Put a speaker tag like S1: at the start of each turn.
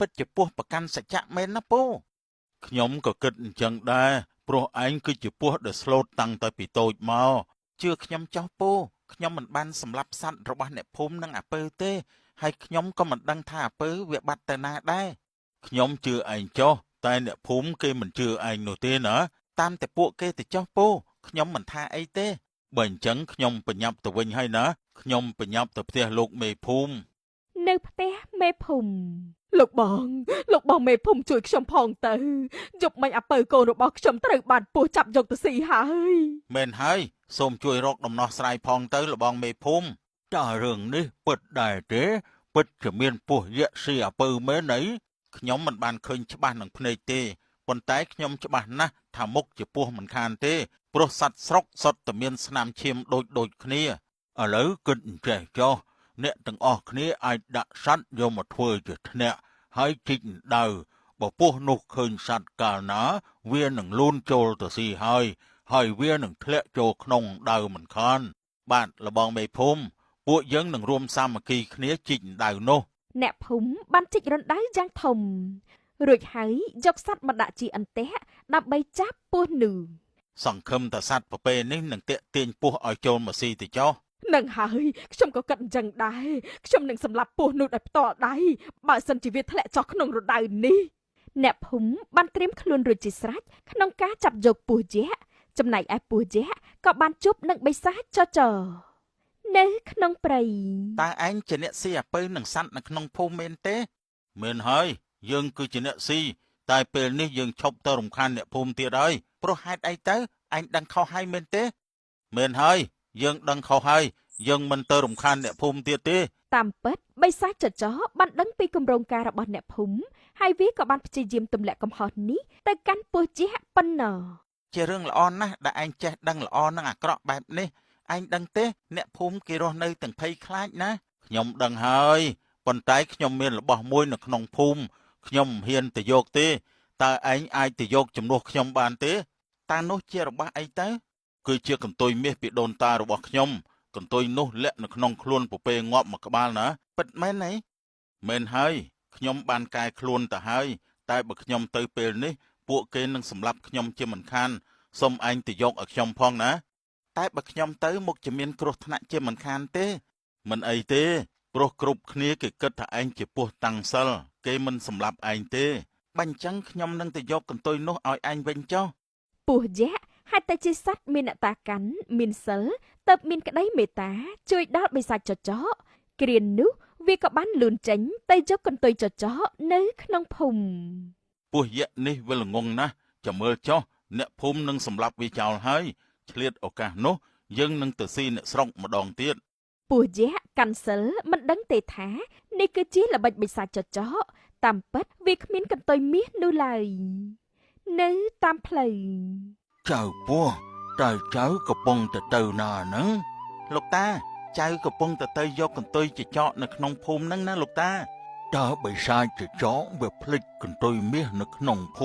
S1: ពិតជាពស់ប្រកាន់សច្ចៈមែនណាពូខ្ញុំក៏គិតអញ្ចឹងដែរព្រោះឯងគឺជាពស់ដែលស្លូតតាំងតែពីតូចមកជឿខ្ញុំចោះពូខ្ញុំមិនបានសម្លាប់សត្វរបស់អ្នកភូមិនិងអាពើទេហើយខ្ញុំក៏មិនដឹងថាអាពើវាបាត់ទៅណាដែរខ្ញុំជឿឯងចោះតែអ្នកភូមិគេមិនជឿឯងនោះទេណាតាមតែពួកគេទៅចោះពូខ្ញុំមិនថាអីទេបើអញ្ចឹងខ្ញុំបញ្ញាប់ទៅវិញហើយណាខ្ញុំបញ្ញាប់ទៅផ្ទះលោកមេភូមិ
S2: នៅផ្ទះមេភូមិលោកបងមេភូមិជួយខ្ញុំផងទៅយប់មិញអាពៅកូនរបស់ខ្ញុំត្រូវបានពស់ចាប់យកទៅស៊ីហើយ
S1: មែនហើយសូមជួយរកដំណោះស្រាយផងទៅលោកបងមេភូមិតើរឿងនេះពិតដែរទេពិតជាមានពស់យក្សស៊ីអាពៅមែនអីខ្ញុំមិនបានឃើញច្បាស់នឹងភ្នែកទេប៉ុន្តែខ្ញុំច្បាស់ណាស់ថាមុខជាពស់មិនខានទេព្រោះសត្វស្រុកសុទ្ធតែមានស្នាមឈាមដូចគ្នាឥឡូវគិតអញ្ចេះចុះអ្នកទាំងអស់គ្នាអាចដាក់សត្វយកមកធ្វើជាធ្នាក់ហើយជីកដៅបើពស់នោះឃើញសត្វកាលណាវានឹងលូនចូលទៅស៊ីហើយវានឹងធ្លាក់ចូលក្នុងដៅមិនខានបាទលបងមេភូមិពួកយើងនឹងរួមសាមគ្គីគ្នាជីកដៅនោះ
S2: អ្នកភូមិបានជីករណ្ដៅយ៉ាងធំរួចហើយយកសត្វមកដាក់ជាអន្ទះដើម្បីចាប់ពស់នោះ
S1: សង្ឃឹមថាសត្វប្រភេទនេះនឹងទាក់ទាញពស់ឲ្យចូលមកស៊ីទៅចុះ
S2: នឹងហើយខ្ញុំក៏គិតអញ្ចឹងដែរខ្ញុំនឹងសម្លាប់ពស់នោះដោយផ្ទាល់ដៃបើសិនជាវាធ្លាក់ចុះក្នុងរណ្ដៅនេះអ្នកភូមិបានត្រៀមខ្លួនរួចជាស្រេចក្នុងការចាប់យកពស់យក្សចំណែកឯពស់យក្សក៏បានជួបនឹងបិសាចចចនៅក្នុងព្រៃ
S1: តើឯងជាអ្នកស៊ីអាពៅនឹងសัตว์នៅក្នុងភូមិមែនទេមែនហើយយើងគឺជាអ្នកស៊ីតែពេលនេះយើងឈប់ទៅរំខានអ្នកភូមិទៀតហើយព្រោះហេតុអីទៅឯងដឹងខុសហើយមែនទេមែនហើយយើងដឹងខុសហើយយើងមិនទៅរំខានអ្នកភូមិទៀតទេ
S2: តាមពិតបិសាចចចបានដឹងពីគម្រោងការរបស់អ្នកភូមិហើយវាក៏បានព្យាយាមទម្លាក់កំហុសនេះទៅកាន់ពស់យក្សប៉ុណ្ណោះ
S1: ជារឿងល្អណាស់ដែលឯងចេះដឹងល្អនឹងអាក្រក់បែបនេះឯងដឹងទេអ្នកភូមិគេរស់នៅទាំងភ័យខ្លាចណាខ្ញុំដឹងហើយប៉ុន្តែខ្ញុំមានរបស់មួយនៅក្នុងភូមិខ្ញុំមិនហ៊ានទៅយកទេតើឯងអាចទៅយកជំនួសខ្ញុំបានទេតើនោះជារបស់អីទៅគឺជាកន្ទុយមាសពីដូនតារបស់ខ្ញុំកន្ទុយនោះលាក់នៅក្នុងខ្លួនពពែងាប់មួយក្បាលណាពិតមែនទេមែនហើយខ្ញុំបានកែខ្លួនទៅហើយតែបើខ្ញុំទៅពេលនេះពួកគេនឹងសម្លាប់ខ្ញុំជាមិនខានសូមឯងទៅយកឲ្យខ្ញុំផងណាតែបើខ្ញុំទៅមុខជាមានគ្រោះថ្នាក់ជាមិនខានទេមិនអីទេព្រោះគ្រប់គ្នាគេគិតថាឯងជាពស់តាំងសិលគេមិនសម្លាប់ឯងទេបាញ់អញ្ចឹងខ្ញុំនឹងទៅយកកន្ទុយនោះឲ្យឯងវិញចុះ
S2: ពស់យក្សហេតុតែជាសត្វមានអ្នកតាកាន់មានសិលទើបមានក្តីមេត្តាជួយដល់បិសាចចចគ្រានោះវាក៏បានលូនចេញទៅយកកន្ទុយចចនៅក្នុងភូមិ
S1: ពស់យក្សនេះវាល្ងងណាស់ចាំមើលចុះអ្នកភូមិនឹងសម្លាប់វាចោលហើយឆ្លៀតឱកាសនោះយើងនឹងទៅស៊ីអ្នកស្រុកម្ដងទៀត
S2: ពស់យក្សកាន់សិលមិនដឹងទេថានេះគឺជាល្បិចបិសាចចតាមពិតវាគ្មានកន្ទុយមាសនោះឡើយនៅតាមផ្លូវ
S1: ចៅពស់តើចៅកំពុងទៅណាហ្នឹងលោកតាចៅកំពុងទៅយកកន្ទុយចចកនៅក្នុងភូមិហ្នឹងណាលោកតាតើបិសាចចចវាភ្លេចកន្ទុយមាសនៅក្នុងភូ